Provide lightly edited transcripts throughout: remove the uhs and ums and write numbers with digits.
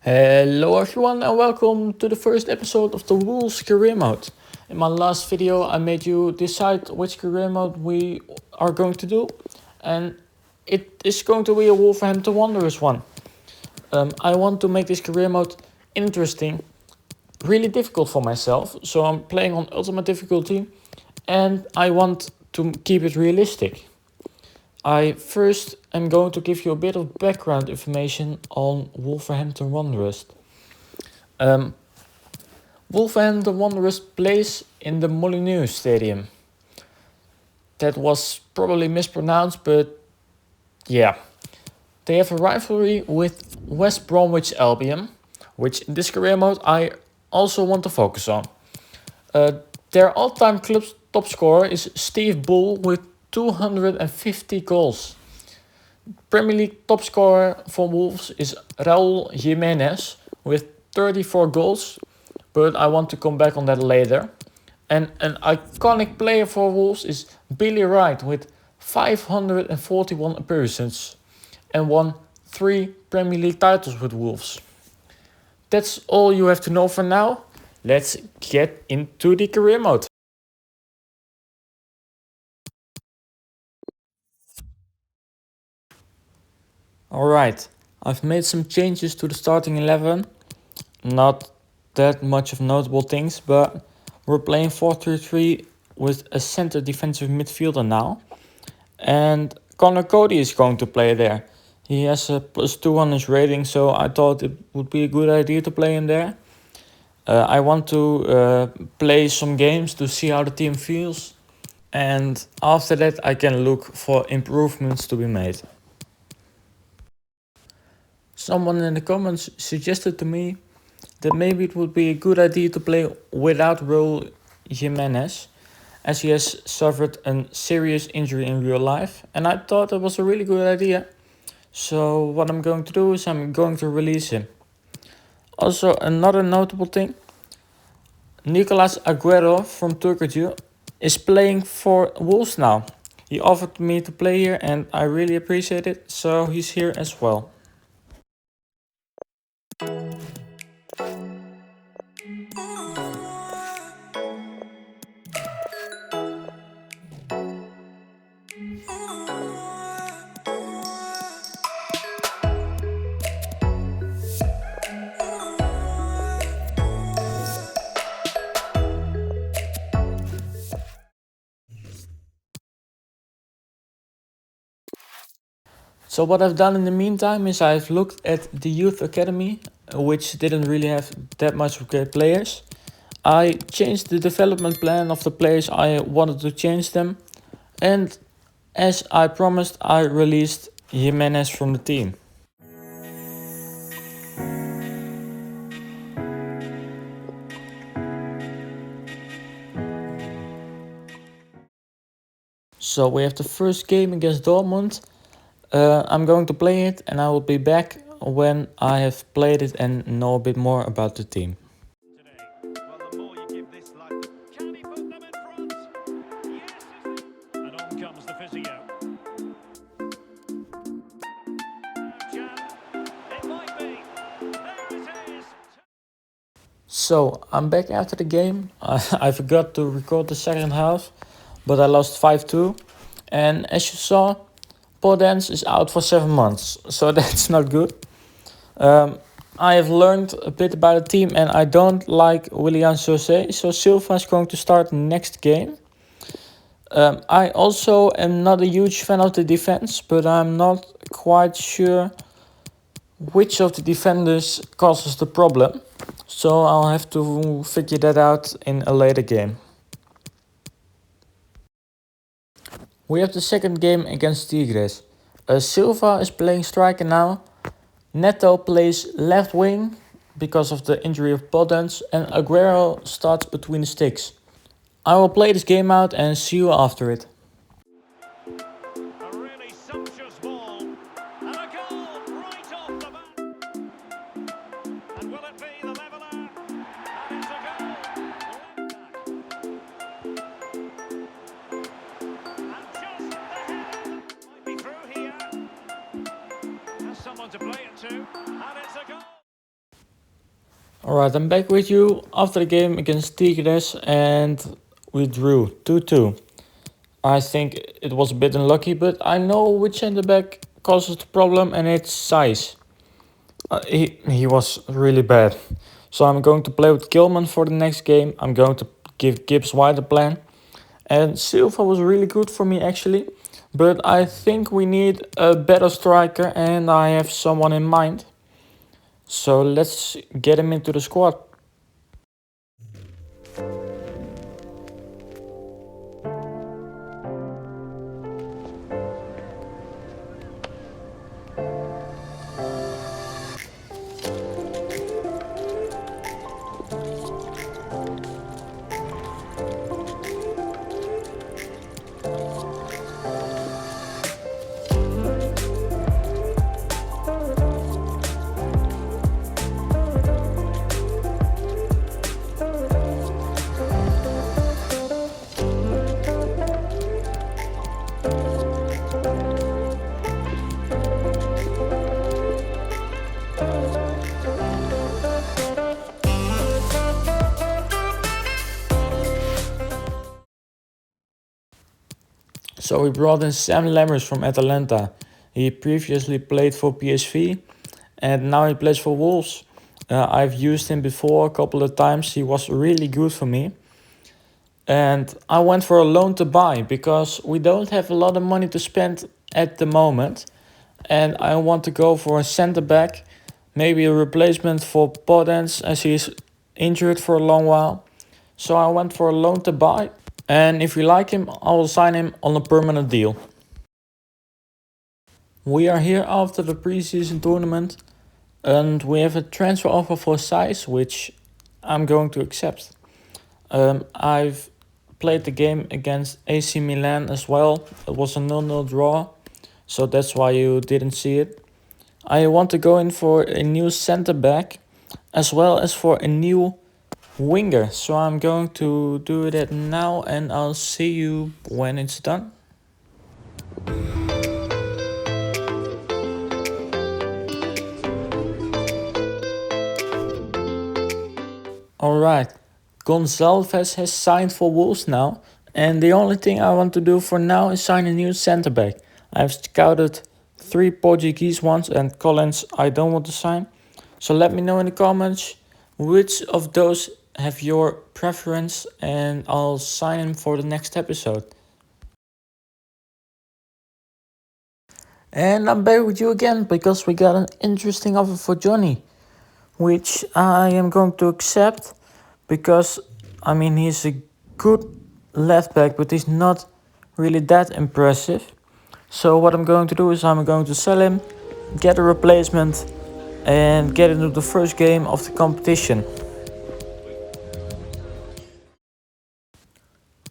Hello everyone and welcome to the first episode of the Wolves career mode. In my last video I made you decide which career mode we are going to do, and it is going to be a Wolverhampton Wanderers one. I want to make this career mode interesting, really difficult for myself, so I'm playing on ultimate difficulty and I want to keep it realistic. I first am going to give you a bit of background information on Wolverhampton Wanderers. Wolverhampton Wanderers plays in the Molineux Stadium. That was probably mispronounced, but yeah. They have a rivalry with West Bromwich Albion, which in this career mode I also want to focus on. Their all-time club top scorer is Steve Bull with 250 goals. Premier League top scorer for Wolves is Raúl Jiménez with 34 goals, but I want to come back on that later. And an iconic player for Wolves is Billy Wright with 541 appearances and won 3 Premier League titles with Wolves. That's all you have to know for now. Let's get into the career mode. Alright, I've made some changes to the starting 11. Not that much of notable things, but we're playing 4-3-3 with a center defensive midfielder now. And Connor Cody is going to play there. He has a +2 on his rating, so I thought it would be a good idea to play him there. I want to play some games to see how the team feels. And after that I can look for improvements to be made. Someone in the comments suggested to me that maybe it would be a good idea to play without Raúl Jiménez, as he has suffered a serious injury in real life, and I thought it was a really good idea. So what I'm going to do is I'm going to release him. Also, another notable thing, Nicolas Aguero from Turkey is playing for Wolves now. He offered me to play here and I really appreciate it, so he's here as well. So what I've done in the meantime is I've looked at the youth academy, which didn't really have that much of great players. I changed the development plan of the players I wanted to change them, and as I promised, I released Jimenez from the team. So we have the first game against Dortmund. I'm going to play it and I will be back when I have played it and know a bit more about the team. So I'm back after the game. I forgot to record the second half, but I lost 5-2. And as you saw, Podence is out for 7 months, so that's not good. I have learned a bit about the team and I don't like Willian José, so Silva is going to start next game. I also am not a huge fan of the defense, but I'm not quite sure which of the defenders causes the problem. So I'll have to figure that out in a later game. We have the second game against Tigres. Silva is playing striker now. Neto plays left wing because of the injury of Podence, and Aguero starts between the sticks. I will play this game out and see you after it. Alright, I'm back with you after the game against Tigres and we drew 2-2. I think it was a bit unlucky, but I know which centre back causes the problem and it's size. He was really bad. So I'm going to play with Gilman for the next game. I'm going to give Gibbs White a plan. And Silva was really good for me actually. But I think we need a better striker and I have someone in mind. So let's get him into the squad. So we brought in Sam Lammers from Atalanta. He previously played for PSV and now he plays for Wolves. I've used him before a couple of times. He was really good for me. And I went for a loan to buy because we don't have a lot of money to spend at the moment. And I want to go for a centre back, maybe a replacement for Podence as he's injured for a long while. So I went for a loan to buy. And if we like him, I will sign him on a permanent deal. We are here after the preseason tournament and we have a transfer offer for size, which I'm going to accept. I've played the game against AC Milan as well. It was a 0-0 draw, so that's why you didn't see it. I want to go in for a new centre back as well as for a new winger. So I'm going to do that now and I'll see you when it's done. Alright, Gonçalves has signed for Wolves now. And the only thing I want to do for now is sign a new centre back. I've scouted 3 Portuguese ones and Collins I don't want to sign. So let me know in the comments which of those have your preference and I'll sign him for the next episode. And I'm back with you again because we got an interesting offer for Johnny, which I am going to accept because, I mean, he's a good left back, but he's not really that impressive. So what I'm going to do is I'm going to sell him, get a replacement and get into the first game of the competition.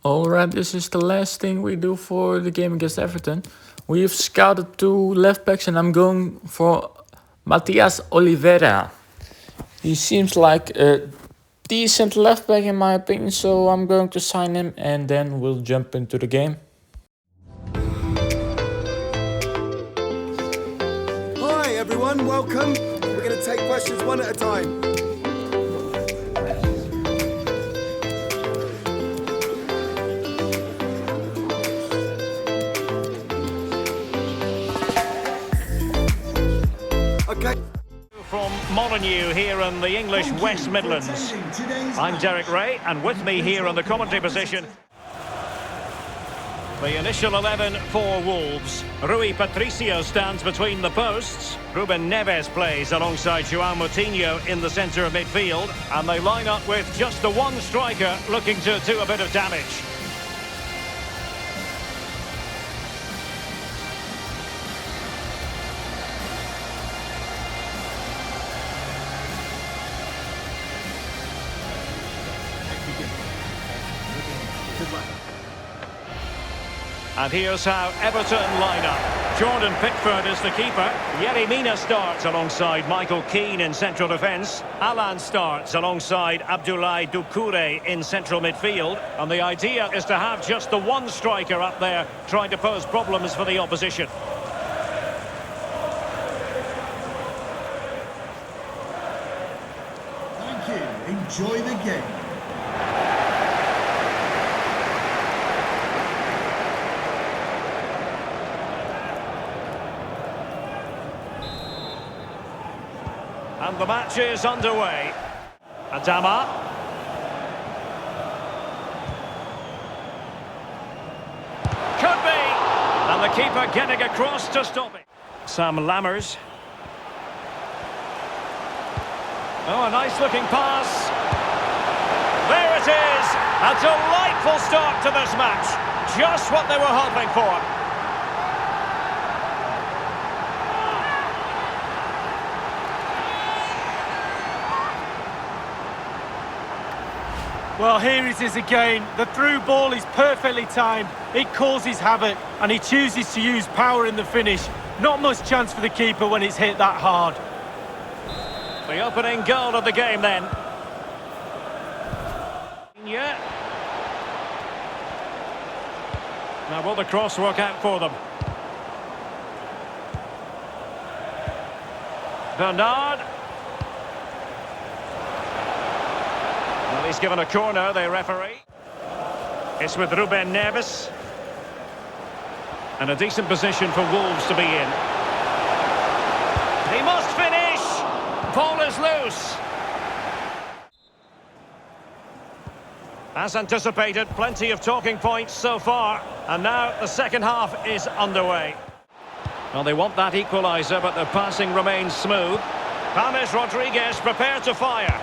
Alright, this is the last thing we do for the game against Everton. We've scouted 2 left backs and I'm going for Matias Oliveira. He seems like a decent left back in my opinion, so I'm going to sign him and then we'll jump into the game. Hi everyone, welcome. We're going to take questions one at a time. Okay. From Molyneux here in the English West Midlands. I'm Derek Ray, and with me here on the commentary position, the initial 11 for Wolves. Rui Patricio stands between the posts. Ruben Neves plays alongside João Moutinho in the centre of midfield. And they line up with just the one striker looking to do a bit of damage. And here's how Everton line up. Jordan Pickford is the keeper. Yerry Mina starts alongside Michael Keane in central defence. Alan starts alongside Abdoulaye Doucouré in central midfield. And the idea is to have just the one striker up there trying to pose problems for the opposition. Enjoy the game. And the match is underway. Adama. Could be. And the keeper getting across to stop it. Sam Lammers. Oh, a nice looking pass. There it is. A delightful start to this match. Just what they were hoping for. Well, here it is again. The through ball is perfectly timed. It causes havoc, and he chooses to use power in the finish. Not much chance for the keeper when it's hit that hard. The opening goal of the game then. Yeah. Now will the cross work out for them? Bernard. Well, he's given a corner, the referee. It's with Ruben Neves. And a decent position for Wolves to be in. He must finish! Ball is loose. As anticipated, plenty of talking points so far. And now the second half is underway. Well, they want that equaliser, but the passing remains smooth. James Rodriguez prepared to fire.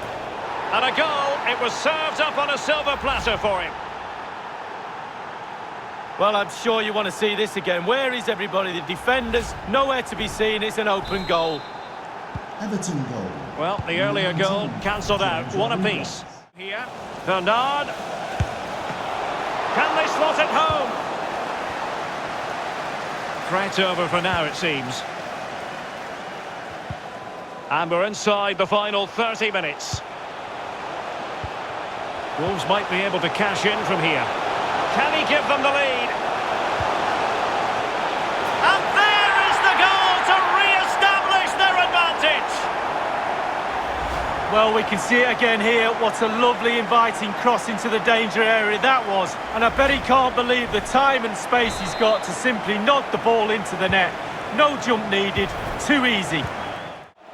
And a goal, it was served up on a silver platter for him. Well, I'm sure you want to see this again. Where is everybody? The defenders, nowhere to be seen. It's an open goal. Everton goal. Well, the earlier goal cancelled out. One apiece. Here, Bernard. Can they slot it home? Threat over for now, it seems. And we're inside the final 30 minutes. Wolves might be able to cash in from here. Can he give them the lead? And there is the goal to re-establish their advantage. Well, we can see it again here. What a lovely, inviting cross into the danger area that was. And I bet he can't believe the time and space he's got to simply knock the ball into the net. No jump needed. Too easy.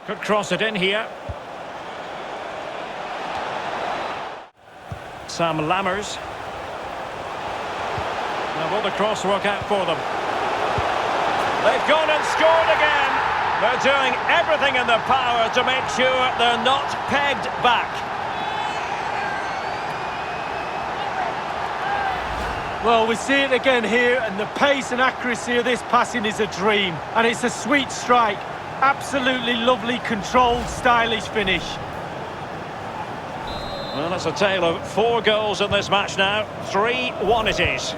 Could cross it in here. Sam Lammers. Now will the cross work out for them? They've gone and scored again. They're doing everything in their power to make sure they're not pegged back. Well, we see it again here, and the pace and accuracy of this passing is a dream. And it's a sweet strike. Absolutely lovely, controlled, stylish finish. Well, that's a tale of 4 goals in this match now. 3-1 it is.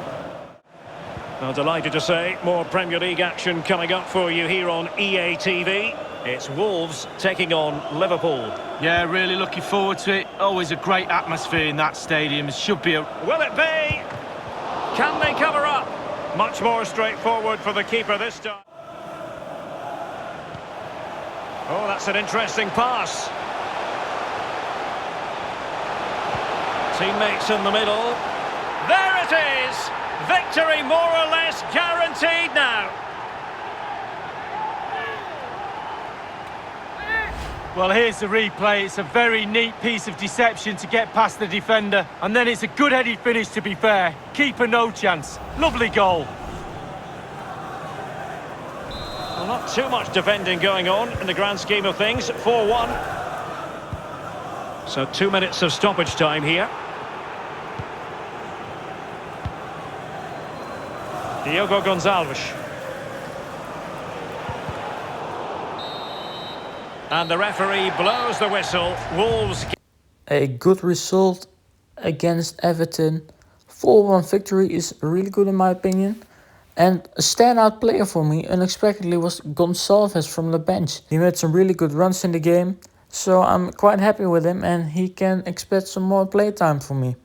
Well, delighted to say, more Premier League action coming up for you here on EA TV. It's Wolves taking on Liverpool. Yeah, really looking forward to it. Always a great atmosphere in that stadium. It should be a... Will it be? Can they cover up? Much more straightforward for the keeper this time. Oh, that's an interesting pass. Teammates in the middle. There it is! Victory more or less guaranteed now. Well, here's the replay. It's a very neat piece of deception to get past the defender. And then it's a good-headed finish, to be fair. Keeper no chance. Lovely goal. Well, not too much defending going on in the grand scheme of things. 4-1. So 2 minutes of stoppage time here. Diogo Gonçalves. And the referee blows the whistle. Wolves. A good result against Everton. 4-1 victory is really good in my opinion. And a standout player for me unexpectedly was Gonçalves from the bench. He made some really good runs in the game. So I'm quite happy with him and he can expect some more playtime from me.